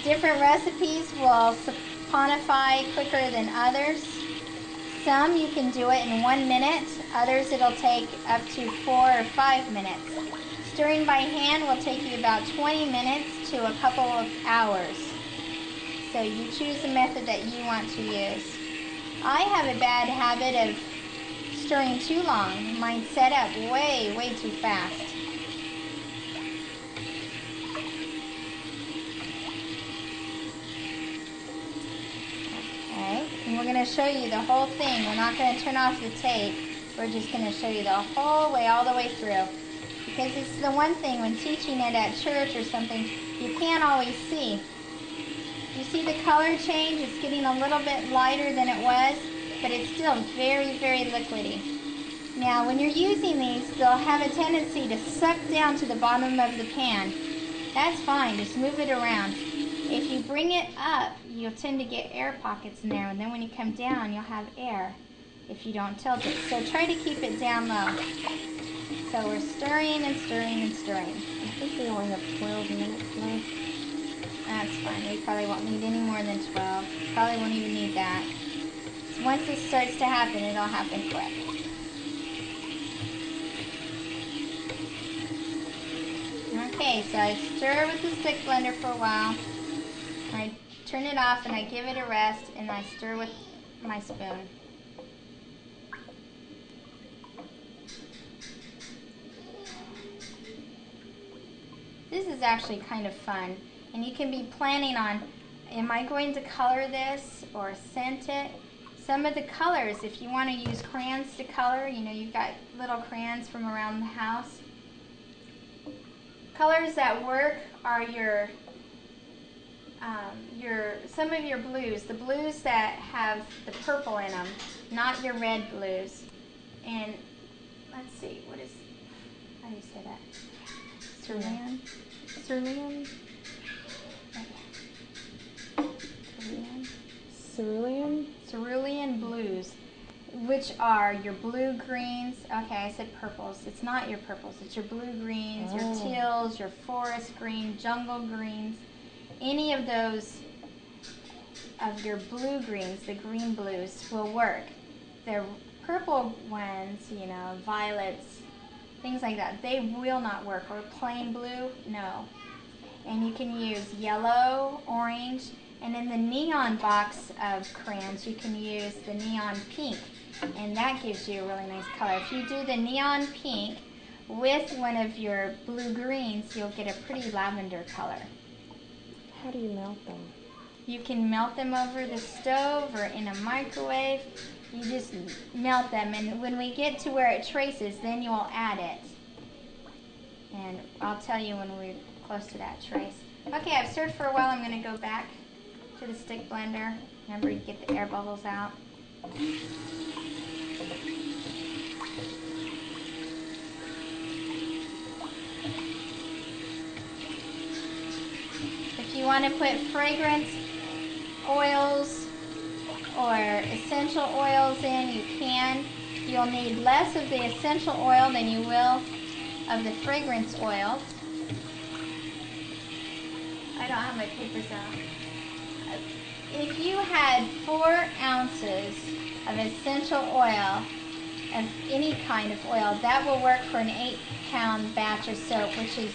Different recipes will saponify quicker than others. Some you can do it in 1 minute, others it'll take up to 4 or 5 minutes. Stirring by hand will take you about 20 minutes to a couple of hours. So you choose the method that you want to use. I have a bad habit of stirring too long. Mine's set up way too fast. Okay, and we're going to show you the whole thing. We're not going to turn off the tape. We're just going to show you the whole way, all the way through. Because it's the one thing when teaching it at church or something, you can't always see. You see the color change? It's getting a little bit lighter than it was, but it's still very liquidy. Now, when you're using these, they'll have a tendency to suck down to the bottom of the pan. That's fine, just move it around. If you bring it up, you'll tend to get air pockets in there, and then when you come down, you'll have air if you don't tilt it. So try to keep it down low. So we're stirring and stirring and stirring. I think we only have 12 minutes left. That's fine. We probably won't need any more than 12. Probably won't even need that. So once this starts to happen, it'll happen quick. Okay, so I stir with the stick blender for a while. I turn it off and I give it a rest, and I stir with my spoon. This is actually kind of fun, and you can be planning on, am I going to color this or scent it? Some of the colors, if you want to use crayons to color, you know, you've got little crayons from around the house. Colors that work are some of your blues, the blues that have the purple in them, not your red blues. And let's see, how do you say that? Cerulean? Cerulean? Cerulean? Cerulean blues, which are your blue greens. Okay, I said purples. It's not your purples. It's your blue greens, your teals, your forest green, jungle greens. Any of those of your blue greens, the green blues, will work. The purple ones, you know, violets, things like that, they will not work. Or plain blue, no. And you can use yellow, orange, and in the neon box of crayons, you can use the neon pink, and that gives you a really nice color. If you do the neon pink with one of your blue greens, you'll get a pretty lavender color. How do you melt them? You can melt them over the stove or in a microwave. You just melt them, and when we get to where it traces, then you'll add it. And I'll tell you when we're close to that trace. Okay, I've stirred for a while. I'm going to go back to the stick blender. Remember, you get the air bubbles out. If you want to put fragrance oils or essential oils in, you can. You'll need less of the essential oil than you will of the fragrance oils. I don't have my papers out. If you had 4 ounces of essential oil, of any kind of oil, that will work for an 8-pound batch of soap, which is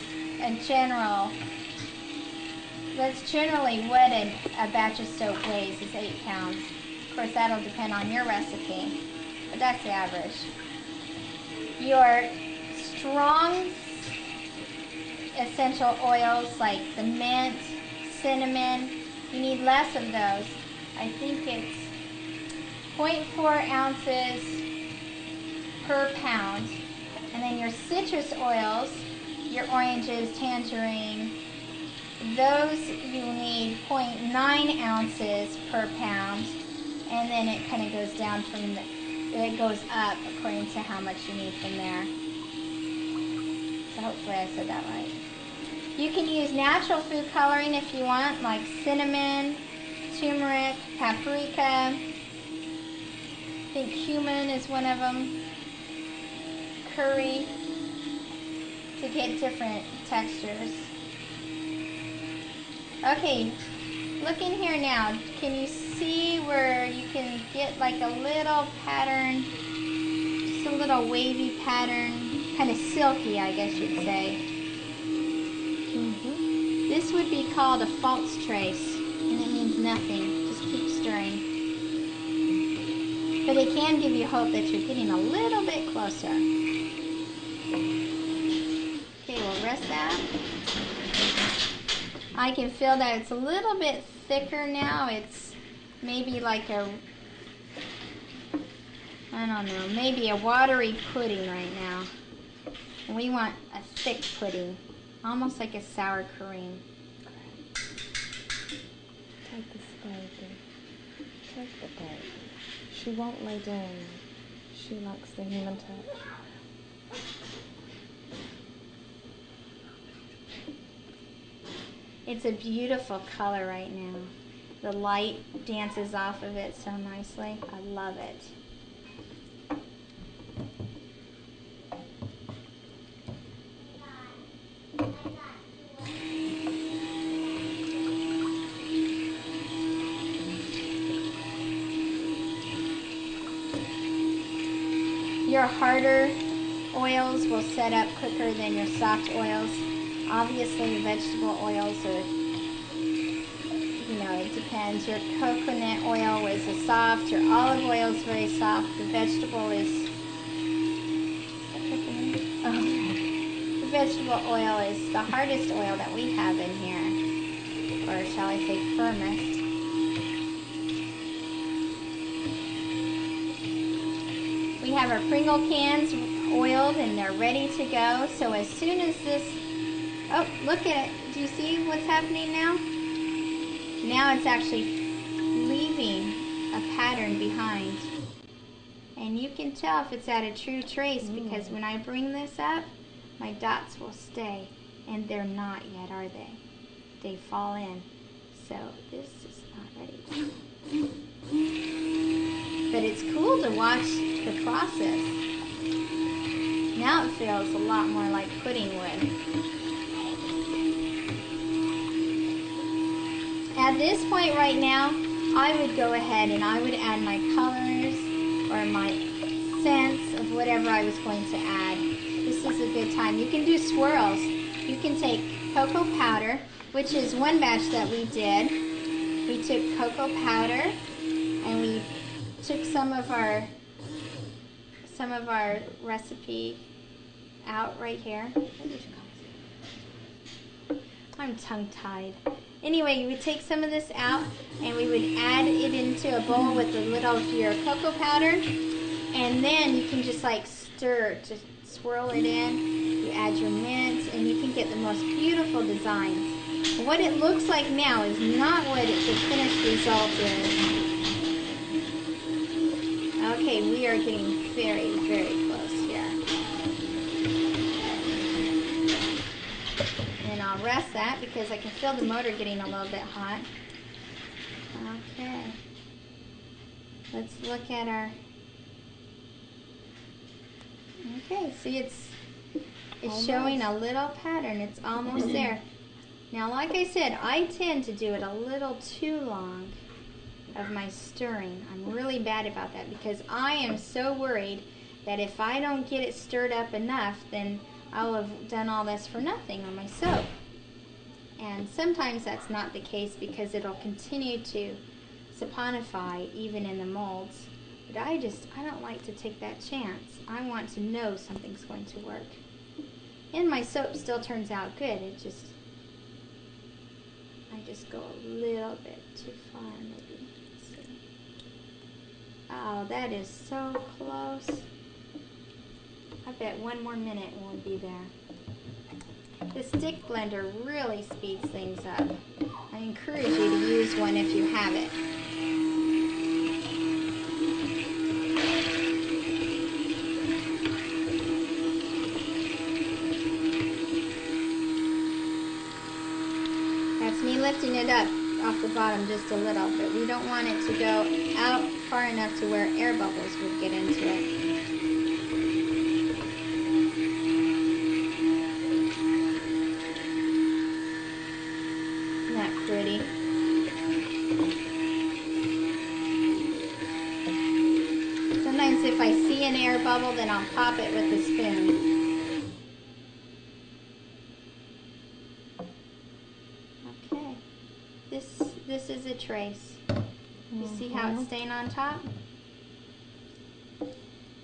that's generally what a batch of soap weighs, is 8 pounds. Of course, that'll depend on your recipe, but that's the average. Your strong essential oils like the mint, cinnamon, you need less of those. I think it's 0.4 ounces per pound. And then your citrus oils, your oranges, tangerine, those you need 0.9 ounces per pound. And then it kind of goes down it goes up according to how much you need from there. So hopefully I said that right. You can use natural food coloring if you want, like cinnamon, turmeric, paprika. I think cumin is one of them. Curry, to get different textures. Okay, look in here now. Can you see where you can get like a little pattern, just a little wavy pattern, kind of silky, I guess you'd say. This would be called a false trace, and it means nothing. Just keep stirring. But it can give you hope that you're getting a little bit closer. Okay, we'll rest that. I can feel that it's a little bit thicker now. It's maybe like a, I don't know, maybe a watery pudding right now. And we want a thick pudding, almost like a sour cream. Take the baby. Take the baby. She won't lay down. She likes the human touch. It's a beautiful color right now. The light dances off of it so nicely. I love it. Your harder oils will set up quicker than your soft oils. Obviously, vegetable oils are, you know, it depends. Your coconut oil is a soft, your olive oil is very soft. The vegetable is the vegetable oil is the hardest oil that we have in here, or shall I say firmest. We have our Pringle cans oiled and they're ready to go. So as soon as this, oh, look at it. Do you see what's happening now? Now it's actually leaving a pattern behind. And you can tell if it's at a true trace because when I bring this up, my dots will stay. And they're not yet, are they? They fall in. So this is not ready. But it's cool to watch the process. Now it feels a lot more like pudding would. At this point right now, I would go ahead and I would add my colors or my scents of whatever I was going to add. This is a good time. You can do swirls. You can take cocoa powder, which is one batch that we did. We took cocoa powder and we took some of our recipe out right here. I'm tongue-tied. Anyway, you would take some of this out and we would add it into a bowl with a little of your cocoa powder, and then you can just like stir, just swirl it in. You add your mint and you can get the most beautiful designs. What it looks like now is not what the finished result is. Okay, we are getting very, very close here. And I'll rest that because I can feel the motor getting a little bit hot. Okay. Let's look at our... Okay, see it's showing a little pattern. It's almost there. Now, like I said, I tend to do it a little too long of my stirring. I'm really bad about that because I am so worried that if I don't get it stirred up enough, then I'll have done all this for nothing on my soap. And sometimes that's not the case because it'll continue to saponify even in the molds. But I don't like to take that chance. I want to know something's going to work. And my soap still turns out good. I just go a little bit too far maybe. Let's see. Oh, that is so close. I bet one more minute and we'll be there. The stick blender really speeds things up. I encourage you to use one if you have it. That's me lifting it up off the bottom just a little, but we don't want it to go out far enough to where air bubbles would get into it. pretty. Sometimes if I see an air bubble, then I'll pop it with a spoon. Okay. This is a trace. You see how it's staying on top?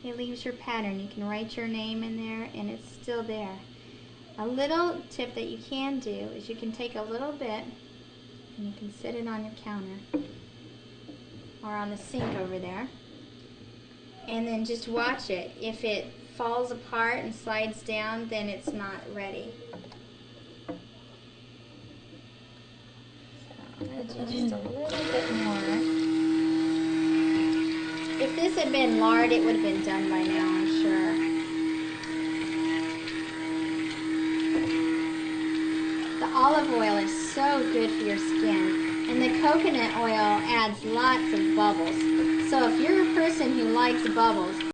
It leaves your pattern. You can write your name in there and it's still there. A little tip that you can do is you can take a little bit and you can sit it on your counter or on the sink over there and then just watch it. If it falls apart and slides down, then it's not ready. So I'm going to do just a little bit more. If this had been lard, it would have been done by now, I'm sure. The olive oil is so good for your skin, and the coconut oil adds lots of bubbles. So if you're a person who likes bubbles,